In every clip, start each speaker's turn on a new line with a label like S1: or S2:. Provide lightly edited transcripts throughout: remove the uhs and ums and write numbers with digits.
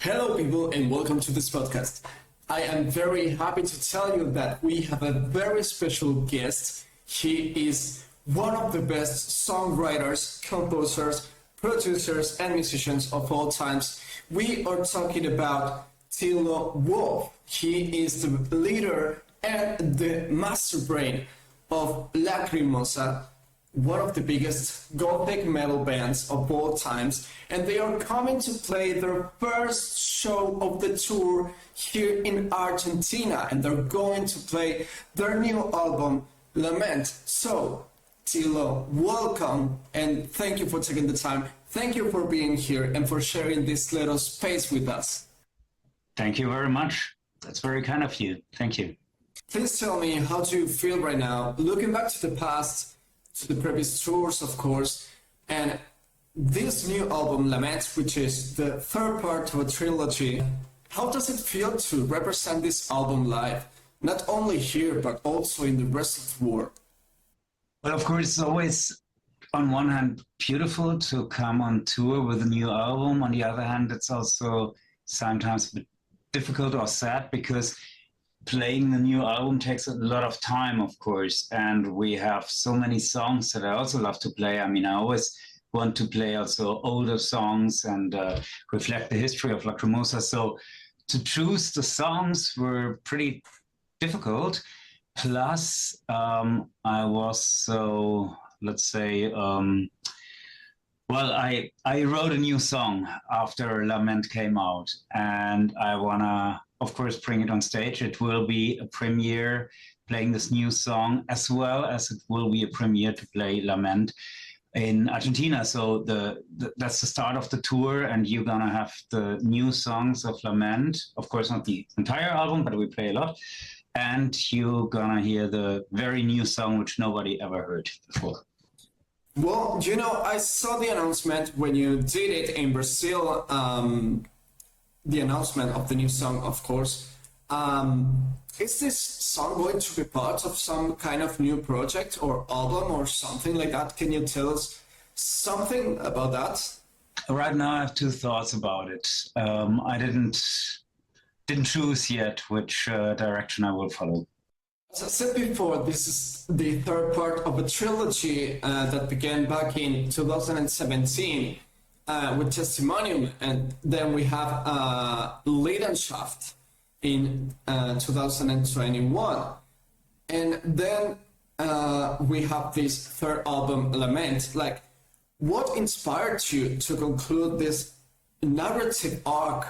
S1: Hello, people, and welcome to this podcast. I am very happy to tell you that we have a very special guest. He is one of the best songwriters, composers, producers, and musicians of all times. We are talking about Tilo Wolff. He is the leader and the master brain of LACRIMOSA, one of the biggest gothic metal bands of all times, and they are coming to play their first show of the tour here in Argentina, and they're going to play their new album, LAMENT. So, Tilo, welcome, and thank you for taking the time. Thank you for being here and for sharing this little space with us.
S2: Thank you very much. That's very kind of you. Thank you.
S1: Please tell me, how do you feel right now, looking back to the past, to the previous tours, of course, and this new album, Lament, which is the third part of a trilogy. How does it feel to represent this album live, not only here, but also in the rest of the world?
S2: Well, of course, it's always, on one hand, beautiful to come on tour with a new album. On the other hand, it's also sometimes a bit difficult or sad because playing the new album takes a lot of time, of course, and we have so many songs that I also love to play. I mean, I always want to play also older songs and reflect the history of LACRIMOSA. So to choose the songs were pretty difficult. Plus, I was so, let's say, well, I wrote a new song after Lament came out, and I wanna, of course, bring it on stage. It will be a premiere playing this new song, as well as it will be a premiere to play Lament in Argentina. So that's the start of the tour, and you're gonna have the new songs of Lament. Of course, not the entire album, but we play a lot. And you're gonna hear the very new song, which nobody ever heard before.
S1: Well, you know, I saw the announcement when you did it in Brazil, the announcement of the new song, of course. Is this song going to be part of some kind of new project or album or something like that? Can you tell us something about that?
S2: Right now, I have two thoughts about it. I didn't choose yet which direction I will follow.
S1: As I said before, this is the third part of a trilogy that began back in 2017 with Testimonium, and then we have Leidenschaft in 2021. And then we have this third album, Lament. Like, what inspired you to conclude this narrative arc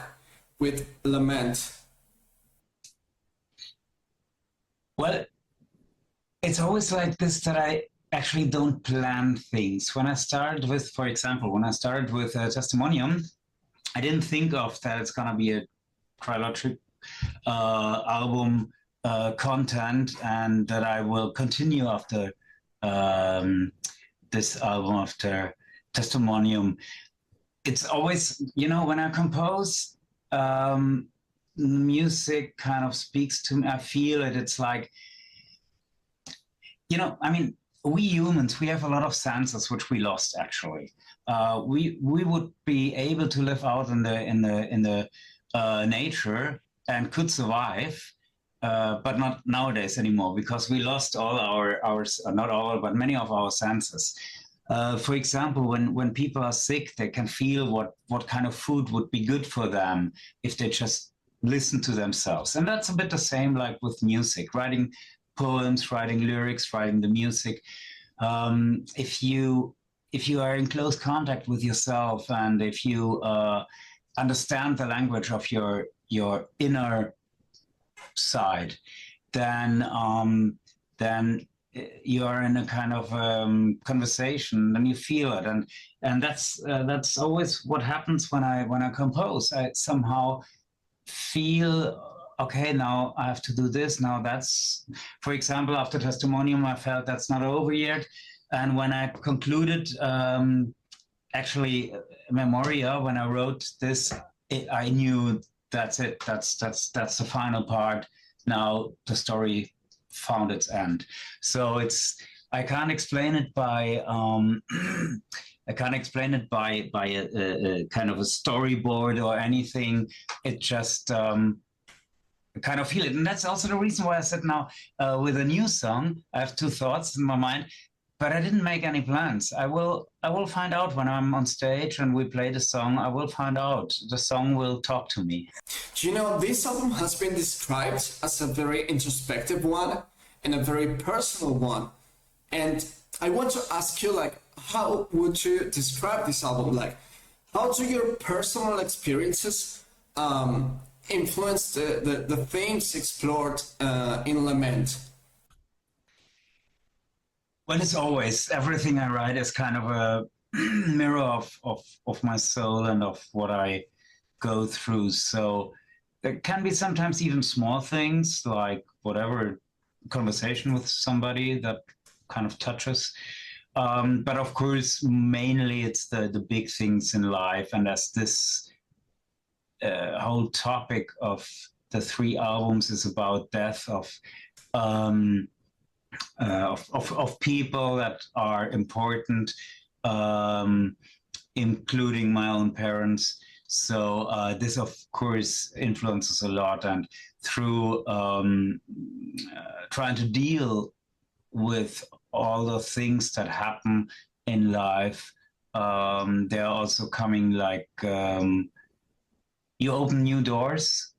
S1: with Lament?
S2: Well, it's always like this that I actually don't plan things. When I started with, for example, Testimonium, I didn't think of that it's going to be a trilogy album content, and that I will continue after this album, after Testimonium. It's always, you know, when I compose, music kind of speaks to me. I feel it. It's like, you know, I mean, we humans, we have a lot of senses which we lost actually. We would be able to live out in the nature and could survive, but not nowadays anymore, because we lost all our not all, but many of our senses. For example, when people are sick, they can feel what kind of food would be good for them if they just listen to themselves. And that's a bit the same like with music, writing poems, writing lyrics, writing the music. If you are in close contact with yourself, and if you understand the language of your inner side, then you are in a kind of conversation, and you feel it, and that's always what happens when I compose. I somehow feel, okay, now I have to do this. Now that's, for example, after Testimonium, I felt that's not over yet. And when I concluded, actually, Memoria, when I wrote this, I knew that's it. That's the final part. Now the story found its end. So I can't explain it by I can't explain it by a kind of a storyboard or anything. It just kind of feel it. And that's also the reason why I said now with a new song, I have two thoughts in my mind, but I didn't make any plans. I will find out when I'm on stage and we play the song. I will find out. The song will talk to me.
S1: Do you know, this album has been described as a very introspective one and a very personal one. And I want to ask you, like, how would you describe this album? Like, how do your personal experiences influence the themes explored in Lament?
S2: Well, it's always, everything I write is kind of a mirror of my soul and of what I go through. So there can be sometimes even small things, like whatever conversation with somebody that kind of touches. But of course, mainly it's the big things in life. And as this whole topic of the three albums is about death of people that are important, including my own parents. So this, of course, influences a lot. And through trying to deal with all the things that happen in life, they're also coming like you open new doors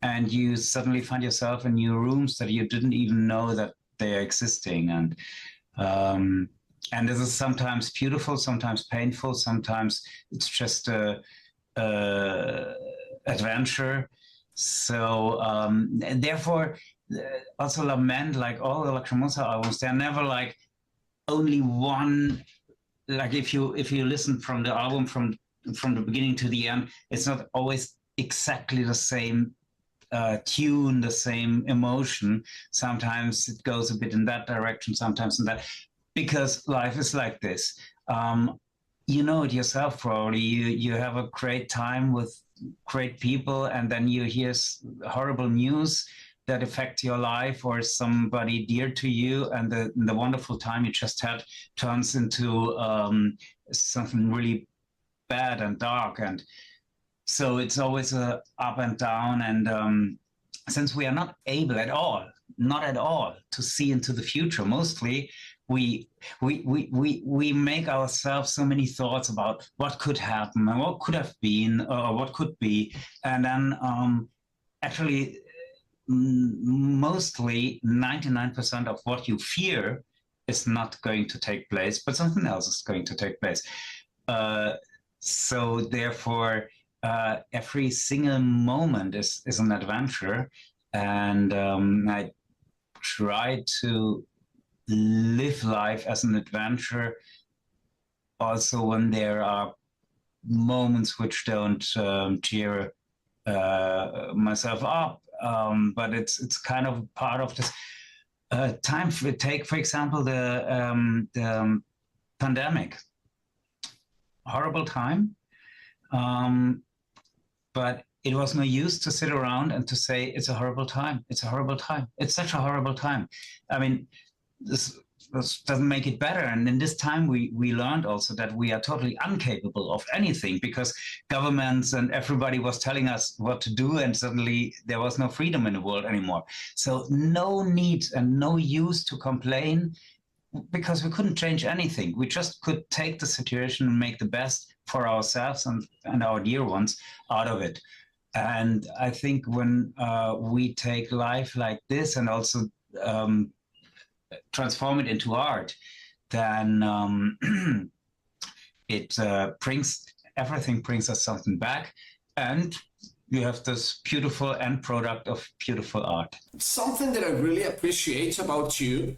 S2: and you suddenly find yourself in new rooms that you didn't even know that they're existing. And this is sometimes beautiful, sometimes painful, sometimes it's just a adventure. So and therefore also Lament, like all the LACRIMOSA albums, they're never like only one. Like if you listen from the album from the beginning to the end, it's not always exactly the same tune, the same emotion. Sometimes it goes a bit in that direction, sometimes in that, because life is like this. You know it yourself probably. You have a great time with great people, and then you hear horrible news that affect your life or somebody dear to you, and the wonderful time you just had turns into something really bad and dark. And so it's always a up and down. And since we are not able at all, not at all, to see into the future, mostly we make ourselves so many thoughts about what could happen and what could have been or what could be. And then actually mostly 99% of what you fear is not going to take place, but something else is going to take place. So therefore, every single moment is an adventure. And I try to live life as an adventure also when there are moments which don't cheer myself up. But it's kind of part of this time. Take, for example, the pandemic. Horrible time. But it was no use to sit around and to say, it's a horrible time. It's a horrible time. It's such a horrible time. I mean, this doesn't make it better. And in this time, we learned also that we are totally incapable of anything, because governments and everybody was telling us what to do, and suddenly there was no freedom in the world anymore. So no need and no use to complain, because we couldn't change anything. We just could take the situation and make the best for ourselves and our dear ones out of it. And I think when we take life like this and also transform it into art, then everything brings us something back, and you have this beautiful end product of beautiful art.
S1: Something that I really appreciate about you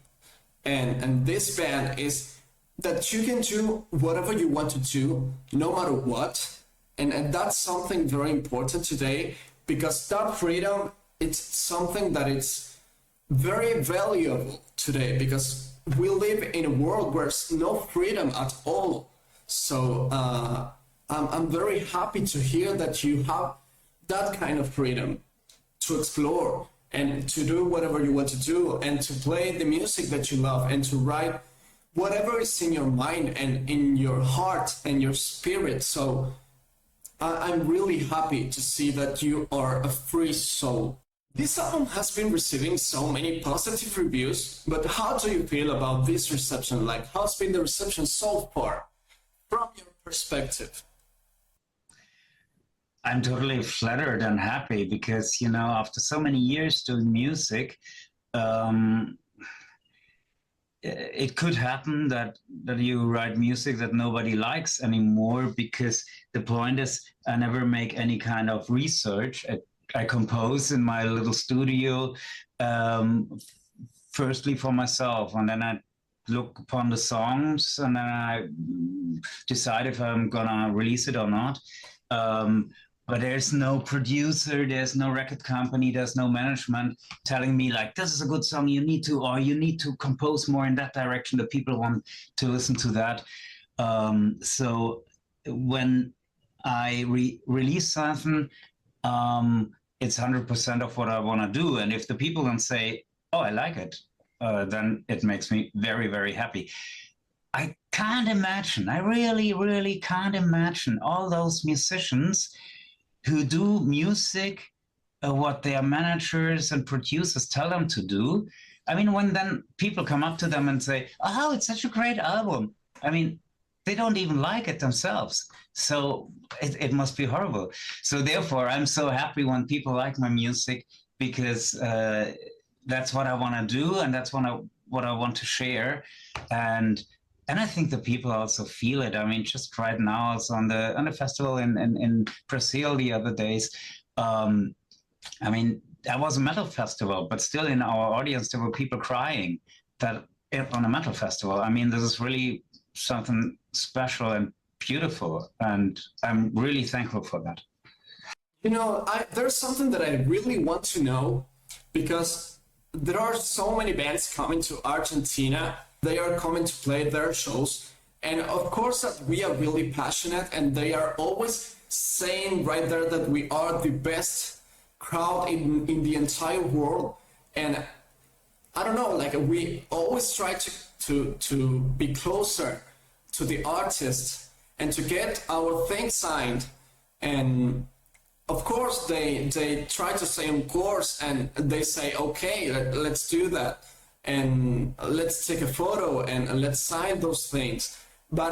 S1: and this band is that you can do whatever you want to do, no matter what. And that's something very important today, because that freedom, it's something that it's very valuable today, because we live in a world where there's no freedom at all. So I'm very happy to hear that you have that kind of freedom to explore and to do whatever you want to do, and to play the music that you love, and to write whatever is in your mind and in your heart and your spirit. So I'm really happy to see that you are a free soul. This album has been receiving so many positive reviews, but how do you feel about this reception? Like, how's been the reception so far from your perspective?
S2: I'm totally flattered and happy because, you know, after so many years doing music, it could happen that you write music that nobody likes anymore, because the point is I never make any kind of research. I compose in my little studio, firstly for myself, and then I look upon the songs, and then I decide if I'm gonna release it or not. But there's no producer, there's no record company, there's no management telling me like, this is a good song, you need to compose more in that direction, the people want to listen to that. So when I release something, it's 100% of what I want to do. And if the people then say, oh, I like it, then it makes me very, very happy. I can't imagine, I really, really can't imagine all those musicians who do music, what their managers and producers tell them to do. I mean, when then people come up to them and say, oh, it's such a great album. I mean, they don't even like it themselves. So it must be horrible. So therefore, I'm so happy when people like my music, because that's what I want to do, and that's what I want to share. And I think the people also feel it. I mean, just right now, it's on the festival in Brazil the other days. I mean, that was a metal festival, but still in our audience, there were people crying that on a metal festival. I mean, this is really something special and beautiful, and I'm really thankful for that.
S1: You know, there's something that I really want to know, because there are so many bands coming to Argentina. They are coming to play their shows, and of course that we are really passionate, and they are always saying right there that we are the best crowd in the entire world. And I don't know, like, we always try to be closer to the artists and to get our thing signed. And of course they try to say of course, and they say okay, let's do that, and let's take a photo and let's sign those things. But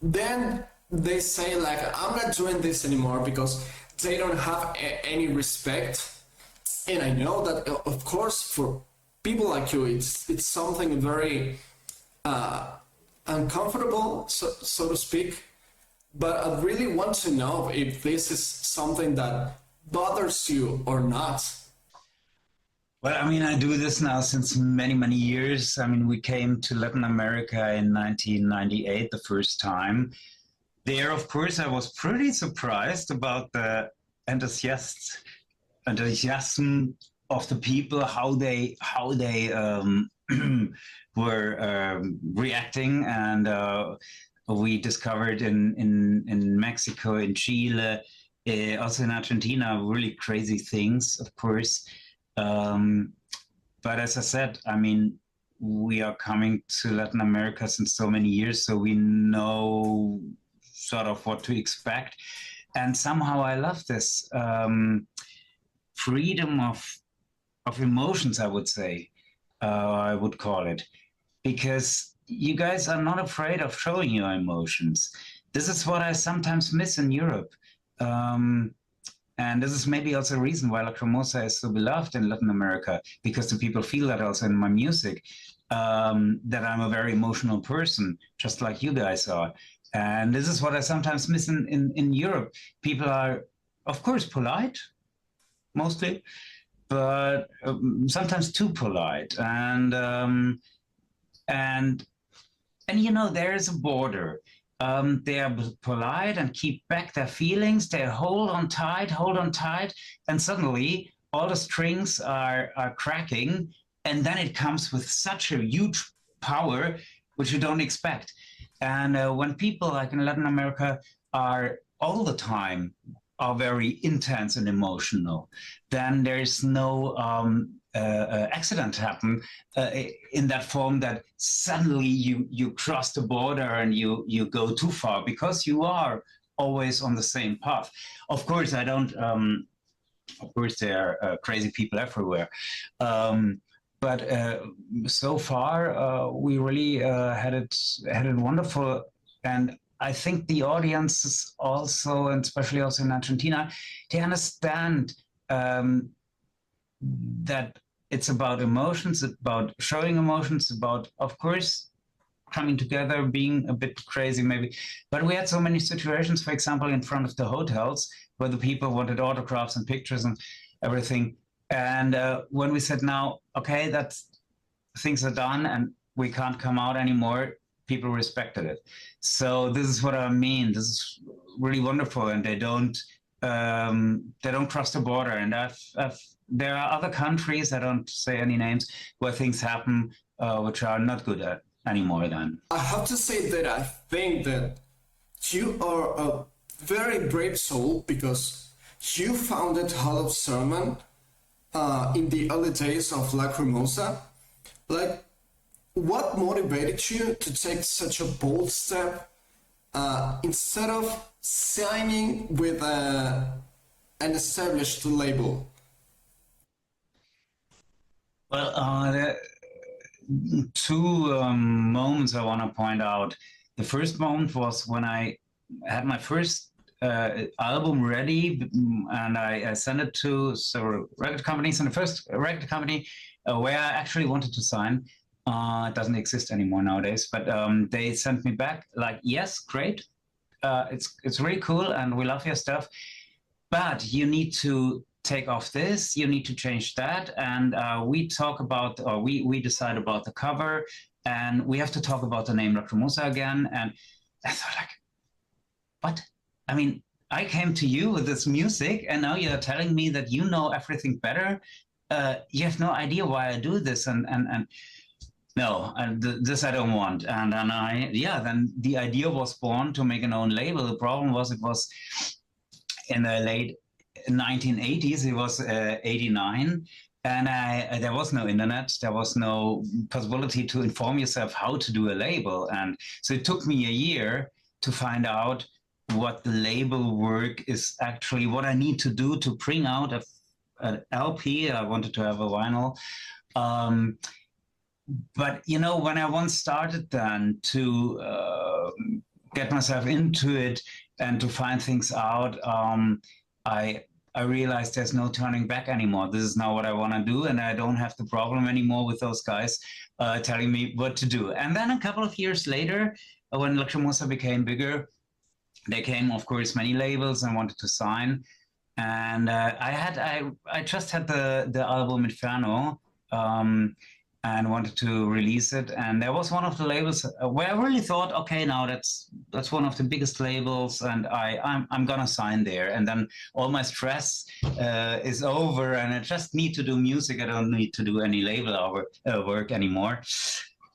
S1: then they say like, I'm not doing this anymore, because they don't have any respect. And I know that of course for people like you, it's something very uncomfortable, so to speak. But I really want to know if this is something that bothers you or not.
S2: Well, I mean, I do this now since many, many years. I mean, we came to Latin America in 1998 the first time. There, of course, I was pretty surprised about the enthusiasm of the people, how they were reacting. And we discovered in Mexico, in Chile, also in Argentina, really crazy things, of course. But as I said, I mean, we are coming to Latin America since so many years, so we know sort of what to expect. And somehow I love this freedom of emotions, I would say, I would call it, because you guys are not afraid of showing your emotions. This is what I sometimes miss in Europe. And this is maybe also a reason why LACRIMOSA is so beloved in Latin America, because the people feel that also in my music, that I'm a very emotional person, just like you guys are. And this is what I sometimes miss in Europe. People are, of course, polite, mostly, but sometimes too polite. And you know, there is a border. They are polite and keep back their feelings. They hold on tight, and suddenly all the strings are cracking, and then it comes with such a huge power, which you don't expect. And when people like in Latin America are all the time are very intense and emotional, then there's no accident happen in that form that suddenly you cross the border and you go too far because you are always on the same path. Of course, I don't. Of course, there are crazy people everywhere. But so far, we really had it wonderful, and I think the audiences also, and especially also in Argentina, they understand that it's about emotions, about showing emotions, about, of course, coming together, being a bit crazy maybe. But we had so many situations, for example, in front of the hotels where the people wanted autographs and pictures and everything. And when we said now, okay, that's things are done and we can't come out anymore, people respected it. So this is what I mean. This is really wonderful, and they don't cross the border. And there are other countries, I don't say any names, where things happen which are not good anymore. Then
S1: I have to say that I think that you are a very brave soul, because you founded Hall of Sermon in the early days of LACRIMOSA. Like, what motivated you to take such a bold step instead of signing with an established label?
S2: Well, there are two moments I want to point out. The first moment was when I had my first album ready, and I sent it to several record companies. And the first record company where I actually wanted to sign, it doesn't exist anymore nowadays, but they sent me back like, yes, great, it's really cool, and we love your stuff, but you need to take off this, you need to change that, and we decide about the cover, and we have to talk about the name LACRIMOSA again. And I thought, like, what? I mean, I came to you with this music, and now you're telling me that you know everything better. You have no idea why I do this, and no, and this I don't want. And then the idea was born to make an own label. The problem was, it was in the late 1980s. It was 89. And there was no internet. There was no possibility to inform yourself how to do a label. And so it took me a year to find out what the label work is actually, what I need to do to bring out an LP. I wanted to have a vinyl. But, you know, when I once started then to get myself into it and to find things out, I realized there's no turning back anymore. This is now what I want to do, and I don't have the problem anymore with those guys telling me what to do. And then a couple of years later, when LACRIMOSA became bigger, there came, of course, many labels and wanted to sign. And I just had the album Inferno, and wanted to release it. And there was one of the labels where I really thought, okay, now that's one of the biggest labels, and I'm gonna sign there. And then all my stress is over, and I just need to do music. I don't need to do any label work anymore.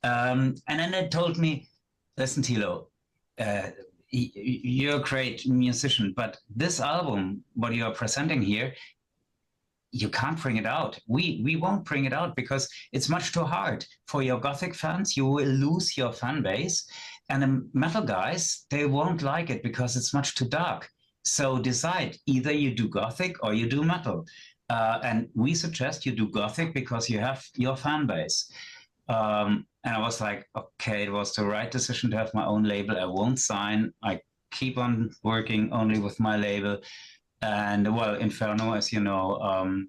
S2: And then they told me, listen, Thilo, you're a great musician, but this album, what you are presenting here, you can't bring it out. We won't bring it out because it's much too hard for your Gothic fans. You will lose your fan base, and the metal guys, they won't like it because it's much too dark. So decide, either you do Gothic or you do metal. And we suggest you do Gothic because you have your fan base. And I was like, okay, it was the right decision to have my own label. I won't sign. I keep on working only with my label. And well, Inferno, as you know,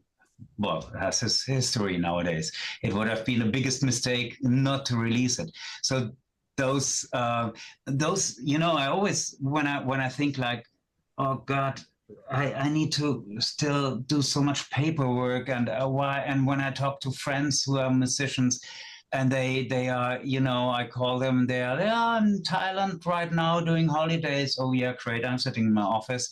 S2: has his history nowadays. It would have been the biggest mistake not to release it. So those, you know, I always, when I think like, oh God, I need to still do so much paperwork, and why? And when I talk to friends who are musicians, and they are, you know, I call them, they are in Thailand right now doing holidays. Oh yeah, great, I'm sitting in my office.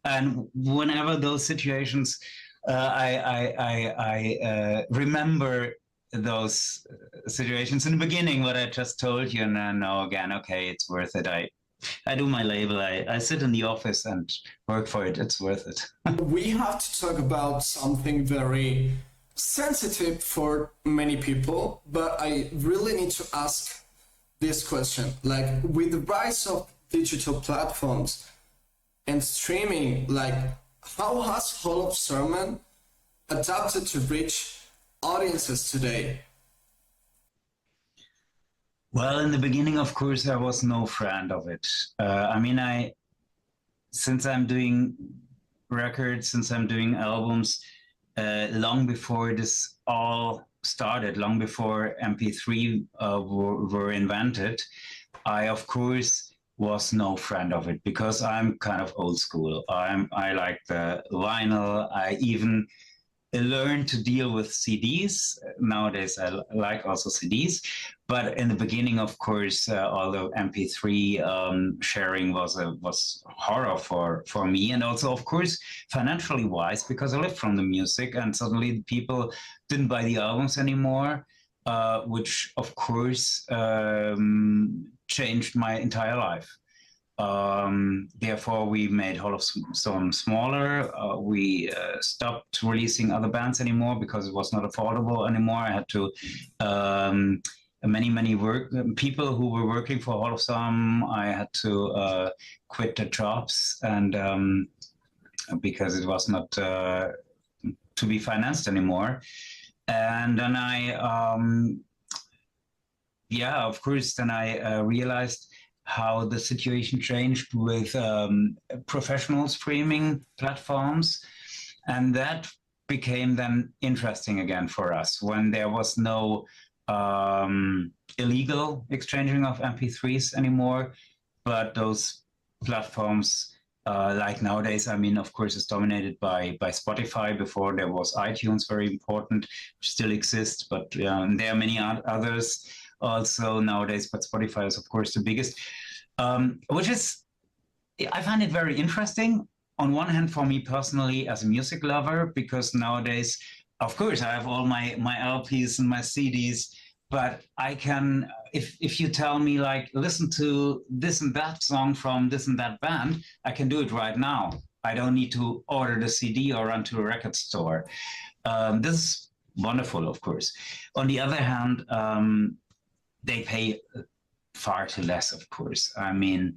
S2: And whenever those situations, I remember those situations in the beginning, what I just told you, and then know again, okay, it's worth it. I do my label. I sit in the office and work for it. It's worth it.
S1: We have to talk about something very sensitive for many people, but I really need to ask this question. Like, with the rise of digital platforms and streaming, like, how has Hall of Sermon adapted to reach audiences today?
S2: Well, in the beginning, of course, I was no friend of it. I mean, since I'm doing records, since I'm doing albums, long before this all started, long before MP3 were invented, I, of course, was no friend of it because I'm kind of old school. I like the vinyl. I even learned to deal with CDs. Nowadays, I like also CDs. But in the beginning, of course, although MP3 sharing was horror for me, and also, of course, financially wise, because I lived from the music, and suddenly people didn't buy the albums anymore, which, of course, changed my entire life. Therefore, we made Hall of Stone smaller. We stopped releasing other bands anymore because it was not affordable anymore. I had to many people who were working for Hall of Stone. I had to quit their jobs, and because it was not to be financed anymore. And then of course, then I realized how the situation changed with professional streaming platforms. And that became then interesting again for us when there was no illegal exchanging of MP3s anymore, but those platforms, like nowadays, I mean, of course, it's dominated by Spotify. Before there was iTunes, very important, which still exists, but there are many others also nowadays, but Spotify is, of course, the biggest, which is, I find it very interesting. On one hand, for me personally, as a music lover, because nowadays, of course, I have all my LPs and my CDs, but I can, if you tell me, like, listen to this and that song from this and that band, I can do it right now. I don't need to order the CD or run to a record store. This is wonderful, of course. On the other hand, they pay far too less, of course. I mean,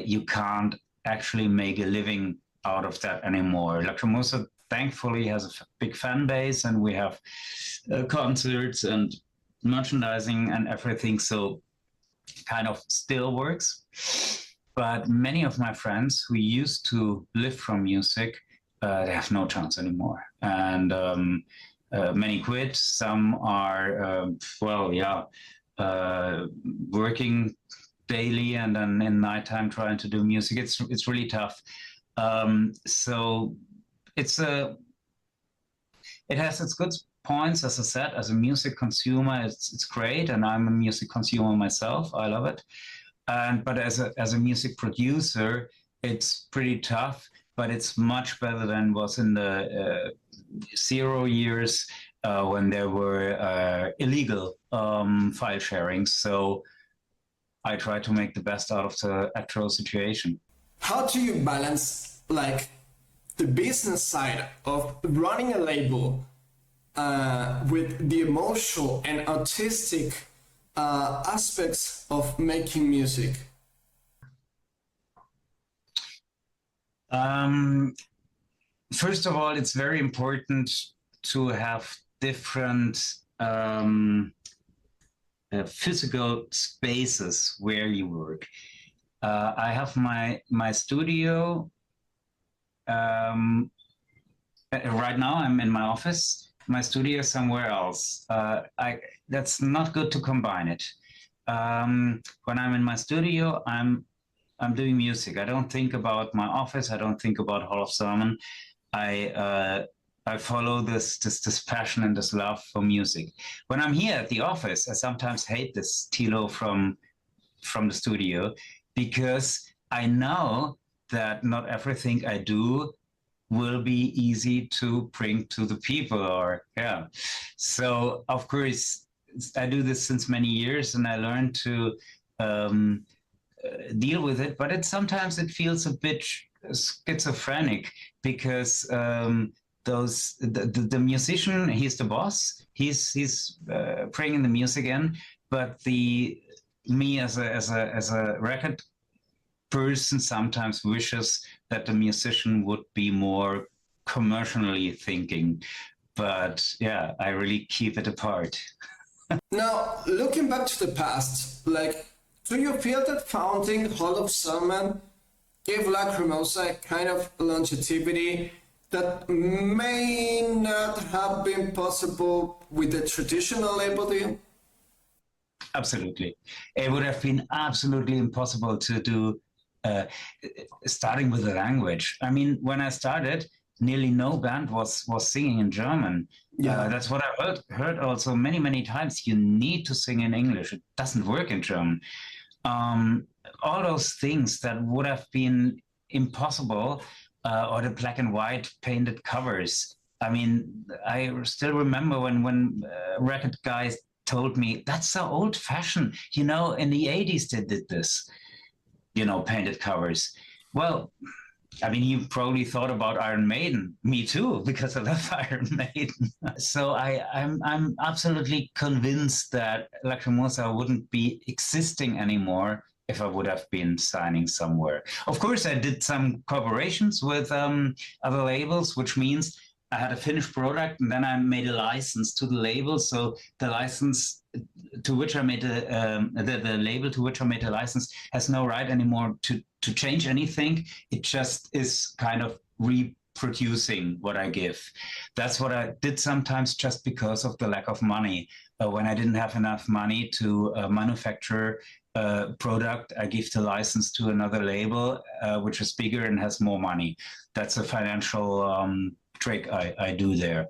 S2: you can't actually make a living out of that anymore. LACRIMOSA, thankfully, has a big fan base, and we have concerts and merchandising and everything, so kind of still works. But many of my friends who used to live from music, they have no chance anymore. And many quit. Some are, working daily and then in nighttime trying to do music. It's really tough. So it has its good points. As I said, as a music consumer, it's great, and I'm a music consumer myself. I love it. But as a music producer, it's pretty tough. But it's much better than was in the 0 years when there were illegal file sharing. So I try to make the best out of the actual situation.
S1: How do you balance, like, the business side of running a label with the emotional and artistic aspects of making music?
S2: First of all, it's very important to have different physical spaces where you work. I have my studio. Right now, I'm in my office. My studio is somewhere else. That's not good to combine it. When I'm in my studio, I'm doing music. I don't think about my office. I don't think about Hall of Sermon. I follow this passion and this love for music. When I'm here at the office, I sometimes hate this Tilo from the studio, because I know that not everything I do will be easy to bring to the people, So of course, I do this since many years, and I learned to deal with it, but sometimes it feels a bit schizophrenic, because the musician, he's the boss, he's bringing the music in, but me as a record person sometimes wishes that the musician would be more commercially thinking, but yeah, I really keep it apart.
S1: Now, looking back to the past, like, do you feel that founding Hall of Salmon gave LACRIMOSA a kind of longevity that may not have been possible with the traditional label deal?
S2: Absolutely. It would have been absolutely impossible to do, starting with the language. I mean, when I started, nearly no band was singing in German. Yeah, that's what I heard also many times. You need to sing in English. It doesn't work in German. All those things that would have been impossible, or the black and white painted covers. I mean, I still remember when record guys told me, that's so old fashioned. You know, in the 80s they did this, you know, painted covers. Well, I mean, you probably thought about Iron Maiden. Me too, because I love Iron Maiden. So I'm absolutely convinced that LACRIMOSA wouldn't be existing anymore if I would have been signing somewhere. Of course, I did some collaborations with other labels, which means I had a finished product and then I made a license to the label. So the license to which I made the label to which I made a license has no right anymore to change anything. It just is kind of reproducing what I give. That's what I did sometimes just because of the lack of money. When I didn't have enough money to manufacture a product, I give the license to another label, which is bigger and has more money. That's a financial trick I do there.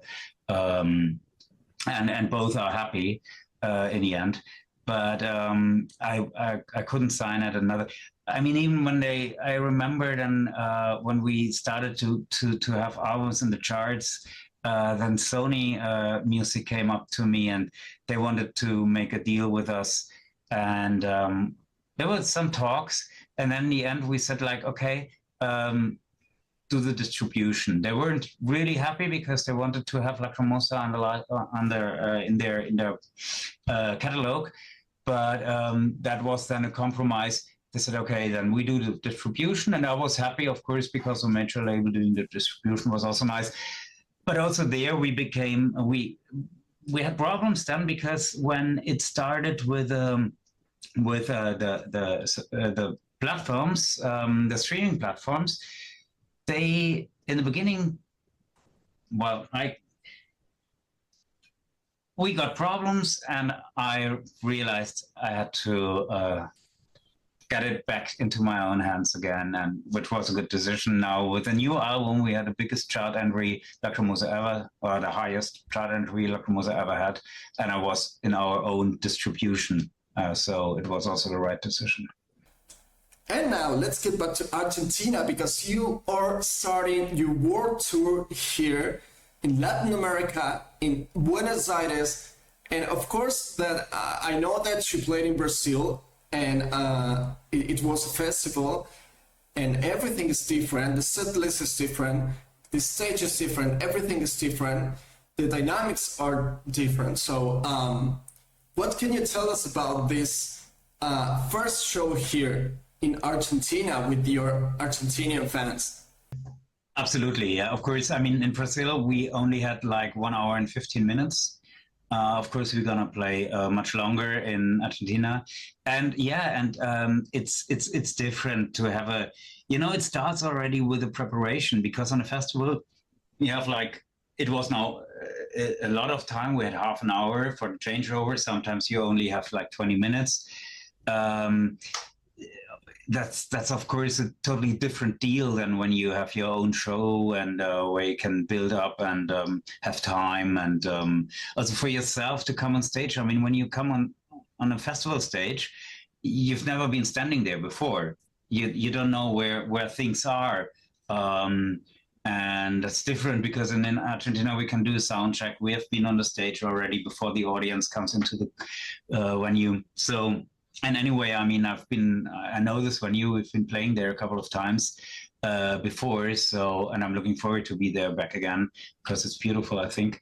S2: And both are happy in the end. But I couldn't sign at another. I mean, even when I remember then when we started to have albums in the charts, then Sony Music came up to me and they wanted to make a deal with us. And there were some talks. And then in the end, we said like, okay, do the distribution. They weren't really happy because they wanted to have LACRIMOSA in their catalog. But that was then a compromise. They said, okay, then we do the distribution. And I was happy, of course, because a major label doing the distribution was also nice. But also there we had problems then, because when it started with the platforms, the streaming platforms, they, in the beginning, well, we got problems, and I realized I had to get it back into my own hands again, and which was a good decision. Now with the new album, we had the biggest chart entry LACRIMOSA ever, or the highest chart entry LACRIMOSA ever had, and I was in our own distribution, so it was also the right decision.
S1: And now let's get back to Argentina, because you are starting your world tour here in Latin America, in Buenos Aires, and of course that I know that you played in Brazil, and it was a festival, and everything is different. The set list is different, the stage is different, everything is different, the dynamics are different. So what can you tell us about this first show here in Argentina with your Argentinian fans?
S2: Absolutely, yeah, of course. I mean, in Brazil, we only had like 1 hour and 15 minutes. Of course, we're gonna play much longer in Argentina, and yeah, and it's different to have a, you know, it starts already with a preparation, because on a festival you have like, it was now a lot of time. We had half an hour for the changeover. Sometimes you only have like 20 minutes. That's of course a totally different deal than when you have your own show, and where you can build up and have time, and also for yourself to come on stage. I mean, when you come on a festival stage, you've never been standing there before. You don't know where things are, and that's different, because in Argentina we can do a sound check. We have been on the stage already before the audience comes into the venue. So. And anyway, I mean, I know this venue. We've been playing there a couple of times, before. So, and I'm looking forward to be there back again because it's beautiful, I think.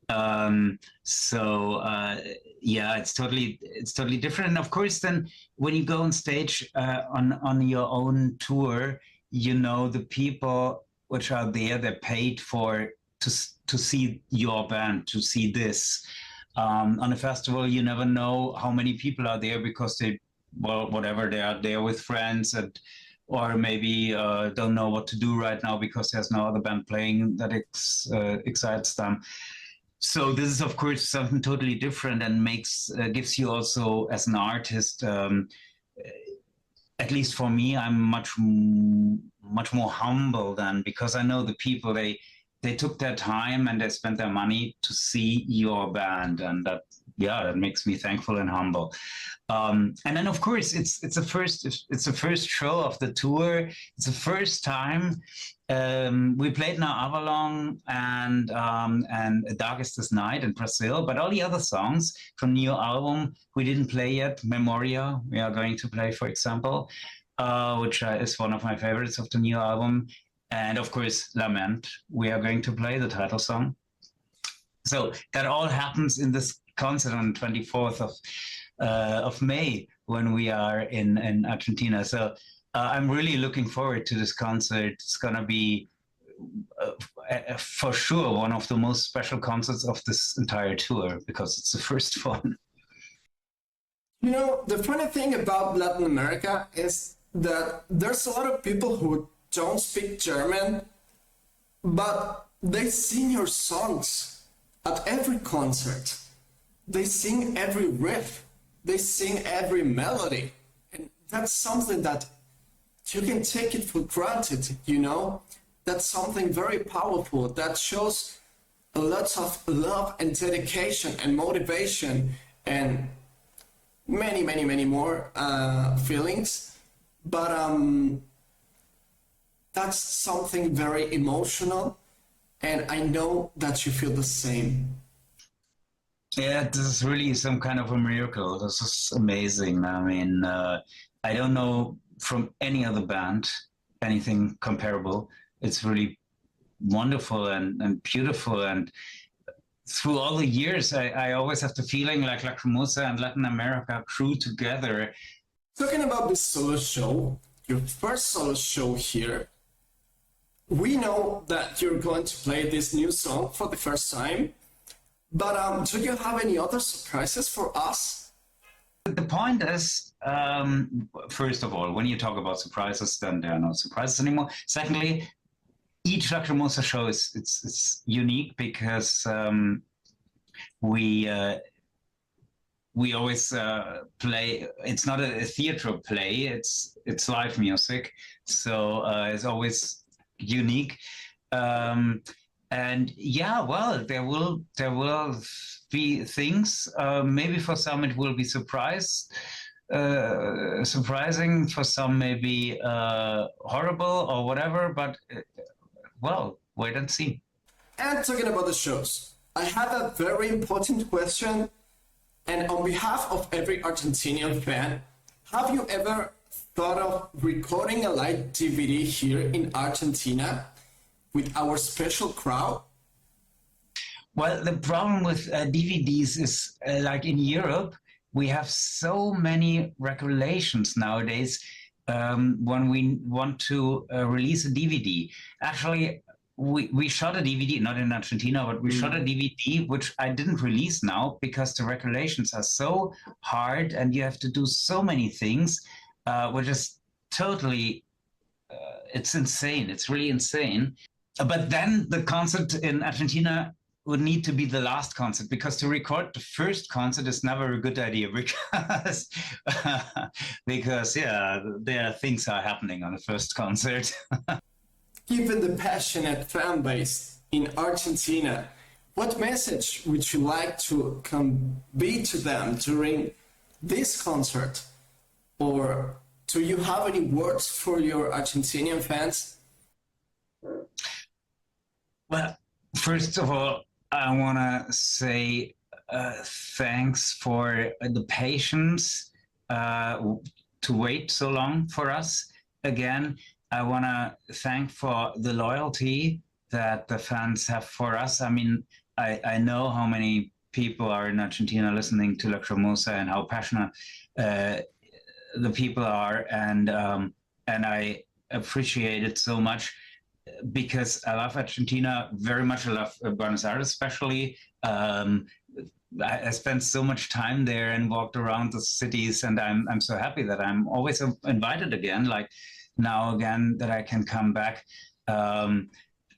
S2: Yeah, it's totally different. And of course, then when you go on stage on your own tour, you know the people which are there, they're paid for to see your band, to see this. On a festival, you never know how many people are there because they, well, whatever, they are there with friends and or maybe don't know what to do right now because there's no other band playing that excites them. So this is of course something totally different and makes gives you also as an artist, at least for me, I'm much more humble than, because I know the people, they took their time and they spent their money to see your band, and that, yeah, that makes me thankful and humble. And then of course it's the first show of the tour. It's the first time we played now Avalon and Darkest This Night in Brazil, but all the other songs from new album we didn't play yet. Memoria we are going to play, for example, which is one of my favorites of the new album. And of course, Lament, we are going to play the title song. So that all happens in this concert on the 24th of May when we are in Argentina. So I'm really looking forward to this concert. It's going to be for sure one of the most special concerts of this entire tour because it's the first one.
S1: You know, the funny thing about Latin America is that there's a lot of people who don't speak German, but they sing your songs at every concert. They sing every riff. They sing every melody. And that's something that you can take it for granted, you know? That's something very powerful that shows a lot of love and dedication and motivation and many more feelings. But that's something very emotional, and I know that you feel the same.
S2: Yeah, this is really some kind of a miracle. This is amazing. I mean, I don't know from any other band anything comparable. It's really wonderful and beautiful. And through all the years, I always have the feeling like LACRIMOSA and Latin America grew together.
S1: Talking about this solo show, your first solo show here, we know that you're going to play this new song for the first time, but do you have any other surprises for us?
S2: The point is, first of all, when you talk about surprises, then there are no surprises anymore. Secondly, each LACRIMOSA show it's unique because we always play. It's not a theater play. It's live music, so it's always unique. And yeah, well, there will be things. Maybe for some it will be surprising. For some, maybe horrible or whatever. But well, wait and see.
S1: And talking about the shows, I have a very important question. And on behalf of every Argentinian fan, have you ever thought of recording a live DVD here in Argentina with our special crowd?
S2: Well, the problem with DVDs is like in Europe, we have so many regulations nowadays when we want to release a DVD. Actually, we shot a DVD, not in Argentina, but we shot a DVD, which I didn't release now because the regulations are so hard and you have to do so many things, which is totally, it's insane. It's really insane. But then the concert in Argentina would need to be the last concert because to record the first concert is never a good idea because yeah, there are things are happening on the first concert.
S1: Given the passionate fan base in Argentina, what message would you like to convey to them during this concert? Or do you have any words for your Argentinian fans?
S2: Well, first of all, I want to say thanks for the patience to wait so long for us again. I want to thank for the loyalty that the fans have for us. I mean, I know how many people are in Argentina listening to LACRIMOSA and how passionate the people are, and I appreciate it so much because I love Argentina very much. I love Buenos Aires especially. I spent so much time there and walked around the cities, and I'm so happy that I'm always invited again. Like now again that I can come back.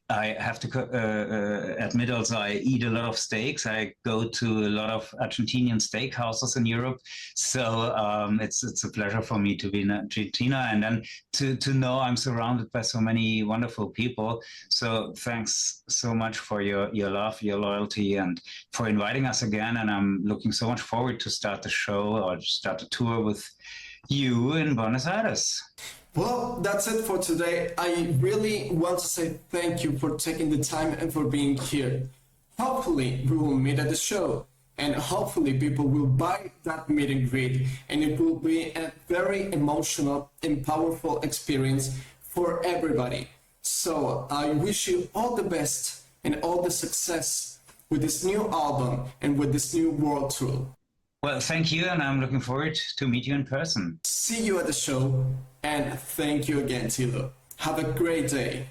S2: I have to admit also I eat a lot of steaks. I go to a lot of Argentinian steakhouses in Europe. So it's a pleasure for me to be in Argentina, and then to know I'm surrounded by so many wonderful people. So thanks so much for your love, your loyalty, and for inviting us again. And I'm looking so much forward to start the show or start the tour with you in Buenos Aires.
S1: Well, that's it for today. I really want to say thank you for taking the time and for being here. Hopefully, we will meet at the show, and hopefully people will buy that meet and greet, and it will be a very emotional and powerful experience for everybody. So I wish you all the best and all the success with this new album and with this new world tour.
S2: Well, thank you, and I'm looking forward to meet you in person.
S1: See you at the show, and thank you again, Tilo. Have a great day.